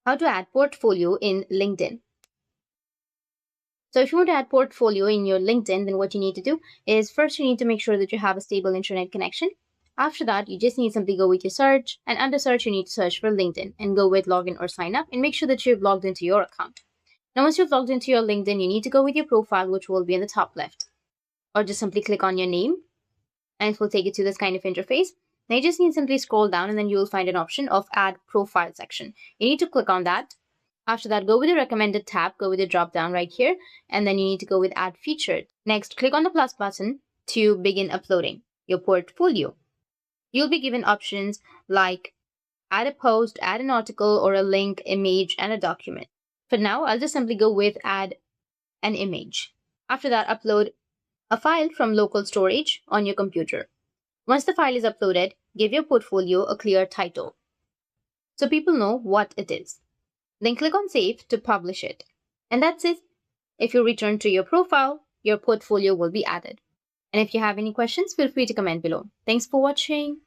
How to add portfolio in LinkedIn. So if you want to add portfolio in your LinkedIn, then what you need to do is first you need to make sure that you have a stable internet connection. After that, you just need to simply go with your search, and under search, you need to search for LinkedIn and go with login or sign up and make sure that you've logged into your account. Now, once you've logged into your LinkedIn, you need to go with your profile, which will be in the top left, or just simply click on your name and it will take you to this kind of interface. Now you just need to simply scroll down and then you will find an option of add profile section. You need to click on that. After that, go with the recommended tab, go with the drop down right here, and then you need to go with add featured. Next, click on the plus button to begin uploading your portfolio. You'll be given options like add a post, add an article, or a link, image, and a document. For now, I'll just simply go with add an image. After that, upload a file from local storage on your computer. Once the file is uploaded, give your portfolio a clear title so people know what it is. Then click on Save to publish it. And that's it. If you return to your profile, your portfolio will be added. And if you have any questions, feel free to comment below. Thanks for watching.